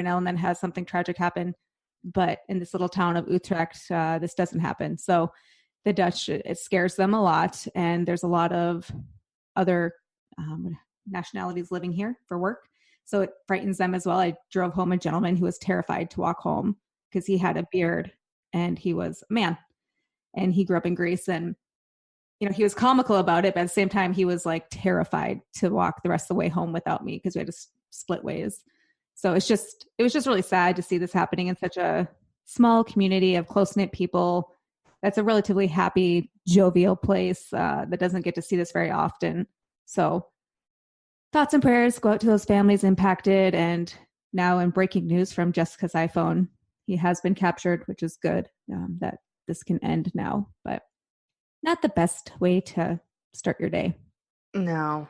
and then has something tragic happen. But in this little town of Utrecht, this doesn't happen. So the Dutch, it scares them a lot. And there's a lot of other nationalities living here for work. So it frightens them as well. I drove home a gentleman who was terrified to walk home because he had a beard and he was a man and he grew up in Greece. And, he was comical about it, but at the same time, he was like terrified to walk the rest of the way home without me because we had to split ways. So it was just really sad to see this happening in such a small community of close-knit people. That's a relatively happy, jovial place that doesn't get to see this very often. So thoughts and prayers go out to those families impacted. And now in breaking news from Jessica's iPhone, he has been captured, which is good that this can end now, but not the best way to start your day. No.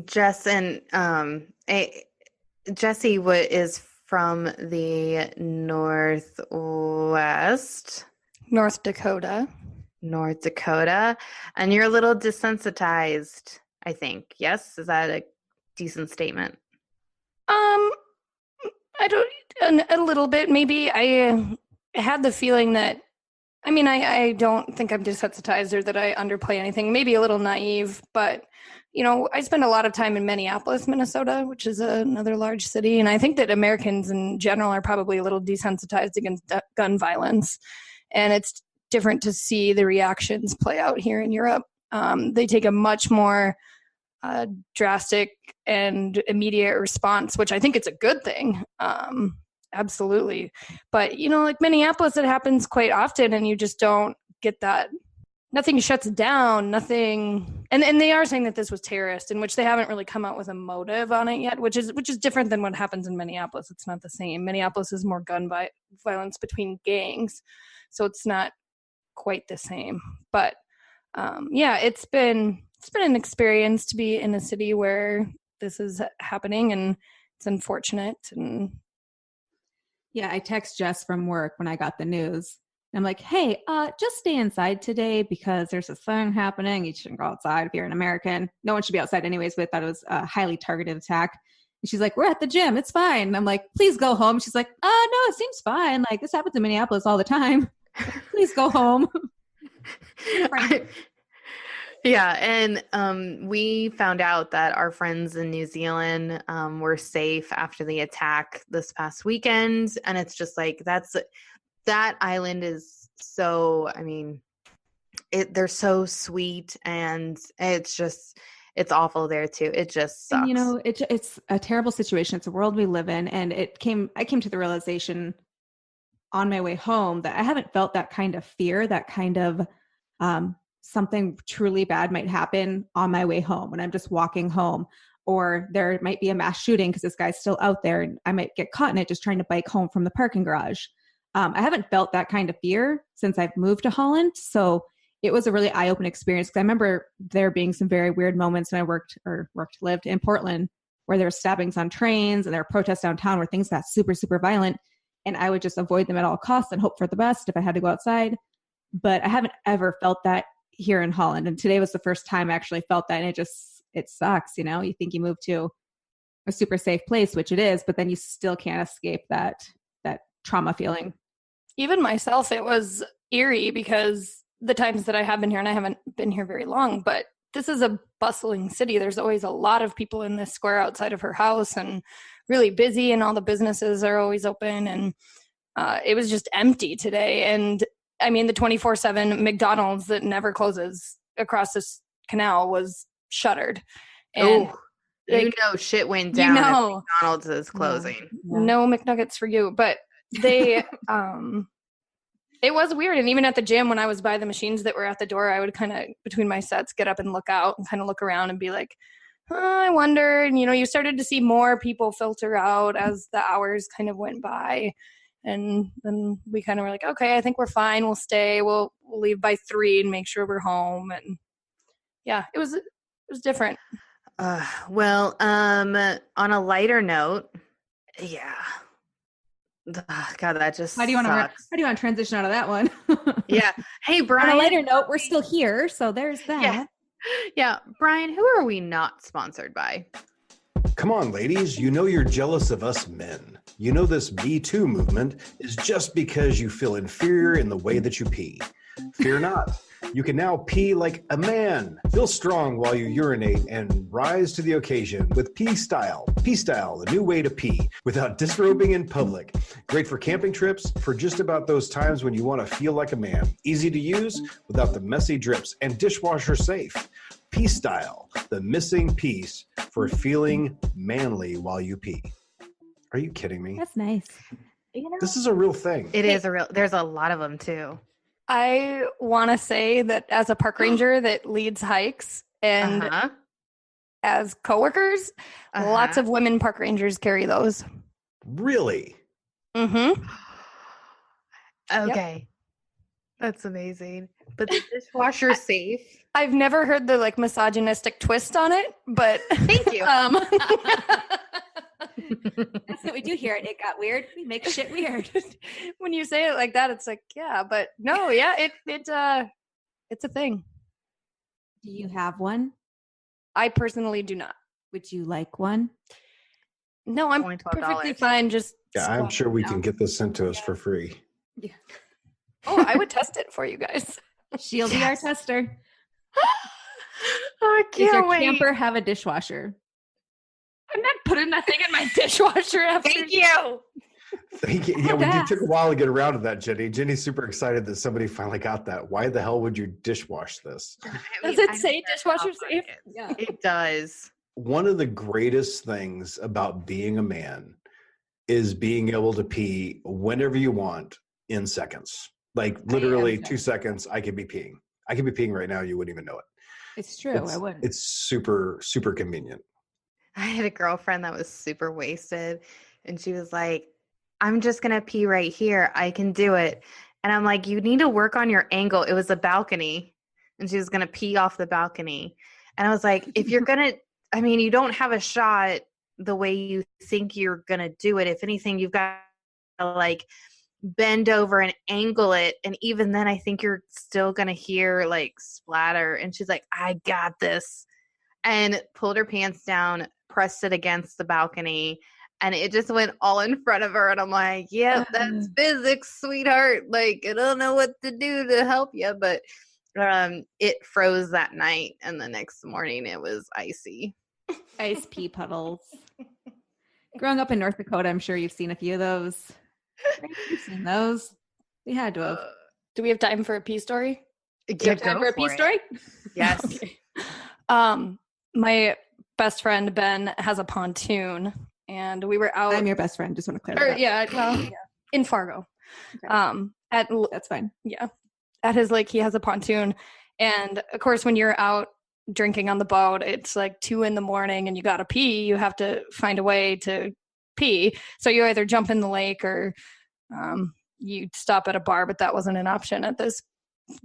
Jess and Jessie is from the Northwest. North Dakota. And you're a little desensitized, I think. Yes? Is that a decent statement? I don't, a little bit, maybe. I had the feeling that, I don't think I'm desensitized or that I underplay anything, maybe a little naive, but, I spend a lot of time in Minneapolis, Minnesota, which is another large city. And I think that Americans in general are probably a little desensitized against gun violence. And it's different to see the reactions play out here in Europe. They take a much more drastic and immediate response, which I think it's a good thing. Absolutely. But, like Minneapolis, it happens quite often and you just don't get that. Nothing shuts down, nothing. And they are saying that this was terrorist, in which they haven't really come out with a motive on it yet, which is different than what happens in Minneapolis. It's not the same. Minneapolis is more gun violence between gangs. So it's not quite the same. But it's been an experience to be in a city where this is happening, and it's unfortunate. And yeah, I text Jess from work when I got the news. And I'm like, hey, just stay inside today because there's a thing happening. You shouldn't go outside if you're an American. No one should be outside anyways, but I thought it was a highly targeted attack. And she's like, we're at the gym. It's fine. And I'm like, please go home. She's like, no, it seems fine. Like, this happens in Minneapolis all the time. Please go home. Yeah, and we found out that our friends in New Zealand were safe after the attack this past weekend, and it's just like that island is so. They're so sweet, and it's awful there too. It just sucks. And, it's a terrible situation. It's a world we live in, and I came to the realization on my way home that I haven't felt that kind of fear, that kind of something truly bad might happen on my way home when I'm just walking home, or there might be a mass shooting because this guy's still out there and I might get caught in it just trying to bike home from the parking garage. I haven't felt that kind of fear since I've moved to Holland. So it was a really eye-opening experience because I remember there being some very weird moments when I lived in Portland where there were stabbings on trains and there were protests downtown where things got super, super violent. And I would just avoid them at all costs and hope for the best if I had to go outside. But I haven't ever felt that here in Holland. And today was the first time I actually felt that. And it sucks. You think you move to a super safe place, which it is, but then you still can't escape that trauma feeling. Even myself, it was eerie because the times that I have been here, and I haven't been here very long, but this is a bustling city. There's always a lot of people in this square outside of her house and really busy, and all the businesses are always open. And it was just empty today. And the 24/7 McDonald's that never closes across this canal was shuttered. And shit went down. If McDonald's is closing. No McNuggets for you. But they, it was weird. And even at the gym, when I was by the machines that were at the door, I would kind of, between my sets, get up and look out and kind of look around and be like, I wonder. And, you started to see more people filter out as the hours kind of went by. And then we kind of were like, okay, I think we're fine. We'll stay. We'll leave by 3 and make sure we're home. And yeah, it was different. On a lighter note, yeah. God, that just How do you want to transition out of that one? Yeah. Hey, Brian. On a lighter note, we're still here, so there's that. Yeah. Brian, who are we not sponsored by? Come on, ladies. You're jealous of us men. You know this Me Too movement is just because you feel inferior in the way that you pee. Fear not. You can now pee like a man. Feel strong while you urinate and rise to the occasion with Pee Style. Pee Style, the new way to pee without disrobing in public. Great for camping trips, for just about those times when you want to feel like a man. Easy to use without the messy drips, and dishwasher safe. Pee Style, the missing piece for feeling manly while you pee. Are you kidding me? That's nice. This is a real thing. It is there's a lot of them too. I want to say that as a park ranger that leads hikes and as coworkers, lots of women park rangers carry those. Really? Mm-hmm. Okay. Yep. That's amazing. But the dishwasher safe. I've never heard the like misogynistic twist on it, but thank you. That's what we do here. It got weird. We make shit weird. When you say it like that, it's like, yeah, but no, yeah, it's a thing. Do you have one? I personally do not. Would you like one? No, I'm perfectly fine. Just I'm sure we can get this sent to us for free. Yeah. Oh, I would test it for you guys. She'll be our tester. I can't Does your wait. camper have a dishwasher? I'm not putting that thing in my dishwasher after. Thank you. Thank you. Yeah, it took a while to get around to that, Jenny. Jenny's super excited that somebody finally got that. Why the hell would you dishwash this? Does it say dishwasher safe? Yeah, it does. One of the greatest things about being a man is being able to pee whenever you want in seconds. Like literally 2 seconds, I could be peeing. I could be peeing right now. You wouldn't even know it. It's true. I wouldn't. It's super, super convenient. I had a girlfriend that was super wasted and she was like, I'm just going to pee right here. I can do it. And I'm like, you need to work on your angle. It was a balcony and she was going to pee off the balcony. And I was like, if you're going to, I mean, you don't have a shot the way you think you're going to do it. If anything, you've got to like bend over and angle it. And even then I think you're still going to hear like splatter. And she's like, I got this. And pulled her pants down, pressed it against the balcony, and it just went all in front of her. And I'm like, yeah, that's physics, sweetheart. Like, I don't know what to do to help you. But it froze that night, and the next morning it was icy. Ice pea puddles. Growing up in North Dakota, I'm sure you've seen a few of those. Right? You've seen those. We had to have. Do we have time for a pee story? Do you have time for a pee story? Yes. Okay. My best friend Ben has a pontoon, and we were out. I'm your best friend. Just want to clear that up. Yeah, in Fargo. Okay. That's fine. Yeah, at his lake, he has a pontoon, and of course, when you're out drinking on the boat, it's like 2 a.m, and you gotta pee. You have to find a way to pee. So you either jump in the lake or you stop at a bar, but that wasn't an option at this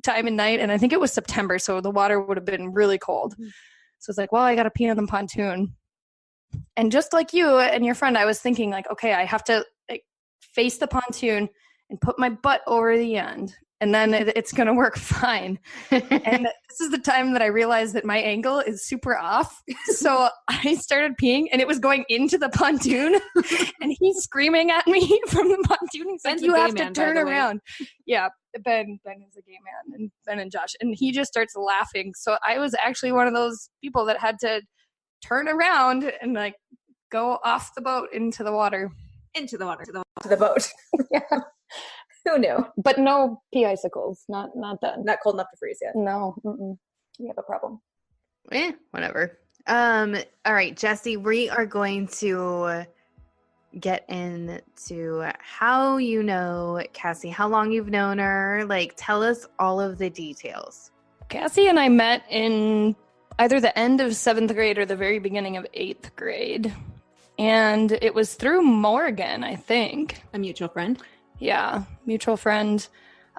time of night. And I think it was September, so the water would have been really cold. So it's like, well, I got to pee on the pontoon. And just like you and your friend, I was thinking like, okay, I have to like, face the pontoon and put my butt over the end. And then it's going to work fine. And this is the time that I realized that my angle is super off. So I started peeing and it was going into the pontoon. And he's screaming at me from the pontoon. He's like, you have to turn around. Yeah, Ben is a gay man, and Ben and Josh. And he just starts laughing. So I was actually one of those people that had to turn around and like go off the boat into the water. Into the water. To the boat. Yeah. Who knew? But no pea icicles. Not done. Not cold enough to freeze yet. No. We have a problem. Whatever. All right, Jessie, we are going to get into how you know Cassie, how long you've known her. Like, tell us all of the details. Cassie and I met in either the end of 7th grade or the very beginning of 8th grade. And it was through Morgan, I think. A mutual friend. Yeah, mutual friend.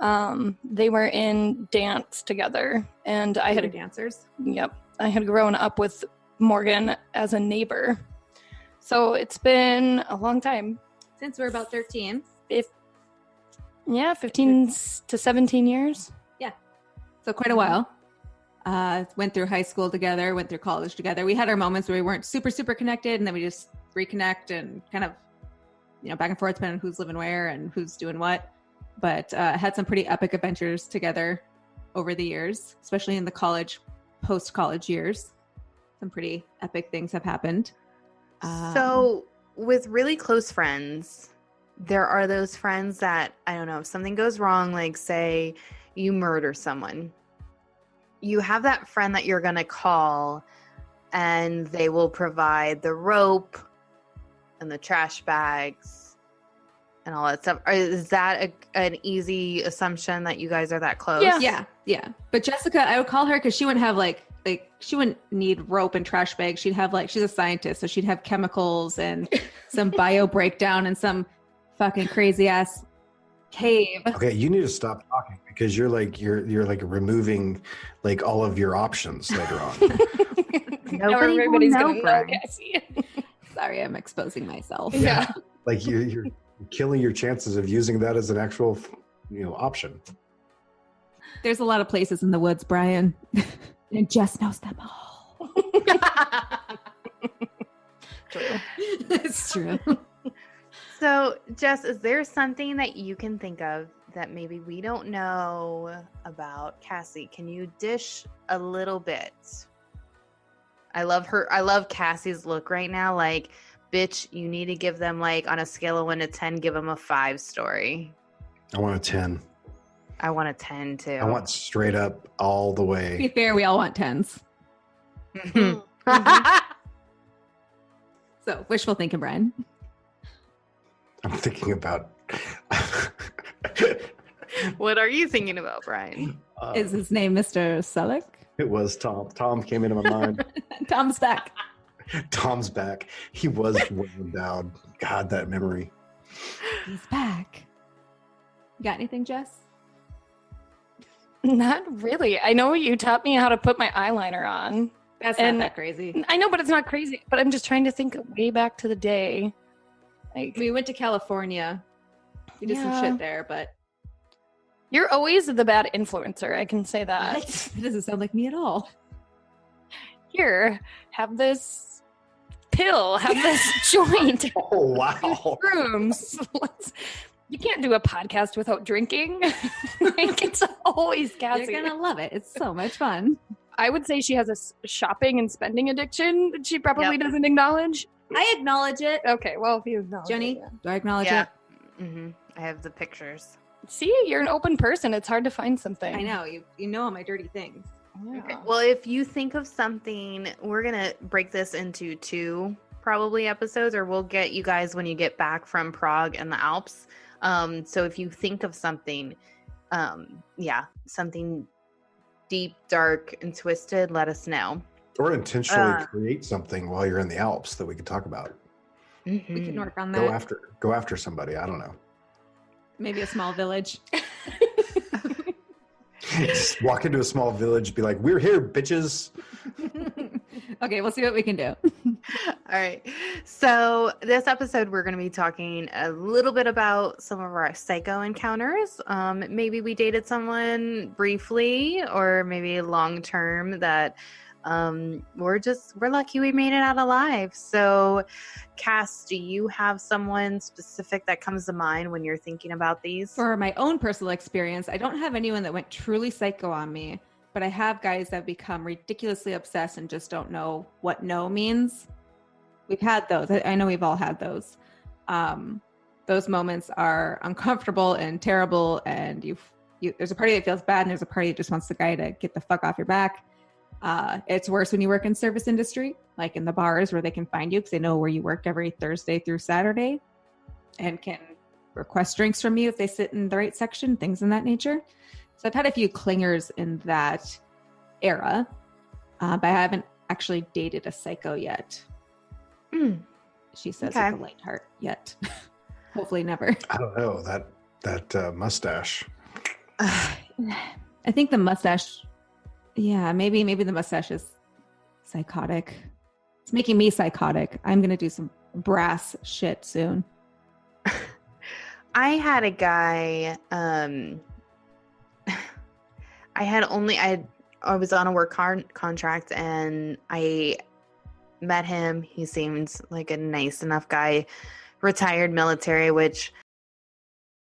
They were in dance together, and I had dancers. Yep, I had grown up with Morgan as a neighbor, so it's been a long time Since we're about 13. 15 to 17 years. Yeah, so quite a while. Went through high school together, went through college together. We had our moments where we weren't super connected, and then we just reconnect and kind of back and forth depending on who's living where and who's doing what. But had some pretty epic adventures together over the years, especially in the post-college years. Some pretty epic things have happened. So with really close friends, there are those friends that, I don't know, if something goes wrong, like say you murder someone, you have that friend that you're going to call and they will provide the rope and the trash bags and all that stuff. Is that an easy assumption that you guys are that close? Yeah. But Jessica, I would call her because she wouldn't have like she wouldn't need rope and trash bags. She'd have she's a scientist, so she'd have chemicals and some bio breakdown and some fucking crazy ass cave. Okay, you need to stop talking because you're removing like all of your options later on. Nobody will know, Brian. Sorry, I'm exposing myself. Yeah. Like you're killing your chances of using that as an actual, option. There's a lot of places in the woods, Brian. And Jess knows them all. True. It's true. So, Jess, is there something that you can think of that maybe we don't know about Cassie? Can you dish a little bit? I love Cassie's look right now. Like, bitch, you need to give them on a scale of 1 to 10, give them a 5 story. I want a 10. I want a 10 too. I want straight up all the To be way. fair, we all want 10s. So, wishful thinking, Brian. I'm thinking about. What are you thinking about, Brian? Is his name Mr. Selleck? It was Tom. Tom came into my mind. Tom's back. Tom's back. He was wound down. God, that memory. He's back. You got anything, Jess? Not really. I know you taught me how to put my eyeliner on. That's And- not that crazy. I know, but it's not crazy. But I'm just trying to think way back to the day. We went to California. We did some Yeah. shit there, but You're always the bad influencer. I can say that. it doesn't sound like me at all. Here, have this pill. Have this joint. Oh, wow. Rooms. You can't do a podcast without drinking. It's always Cassie. You're gonna love it. It's so much fun. I would say she has a shopping and spending addiction that she probably Yep. doesn't acknowledge. I acknowledge it. Okay, well, if you acknowledge Jenny, it, yeah. do I acknowledge Yeah. it? Mm-hmm. I have the pictures. See, you're an open person. It's hard to find something. I know. You know all my dirty things. Yeah. Okay. Well, if you think of something, we're going to break this into 2 probably episodes, or we'll get you guys when you get back from Prague and the Alps. So if you think of something, something deep, dark, and twisted, let us know. Or intentionally create something while you're in the Alps that we could talk about. We can work on Go that. go after somebody. I don't know. Maybe a small village. Just walk into a small village, be like, "We're here, bitches." Okay, we'll see what we can do. All right. So this episode, we're going to be talking a little bit about some of our psycho encounters. Maybe we dated someone briefly, or maybe long term that we're lucky we made it out alive. So, Cass, do you have someone specific that comes to mind when you're thinking about these? For my own personal experience, I don't have anyone that went truly psycho on me, but I have guys that become ridiculously obsessed and just don't know what no means. We've had those. I know we've all had those. Those moments are uncomfortable and terrible, and there's a party that feels bad, and there's a party that just wants the guy to get the fuck off your back. It's worse when you work in service industry, like in the bars where they can find you because they know where you work every Thursday through Saturday and can request drinks from you if they sit in the right section, things in that nature. So I've had a few clingers in that era, but I haven't actually dated a psycho yet. She says Okay. with a light heart yet. Hopefully never. I don't know that mustache. I think the mustache, yeah, maybe the mustache is psychotic. It's making me psychotic. I'm going to do some brass shit soon. I had a guy, I was on a work contract, and I met him. He seemed like a nice enough guy retired military, which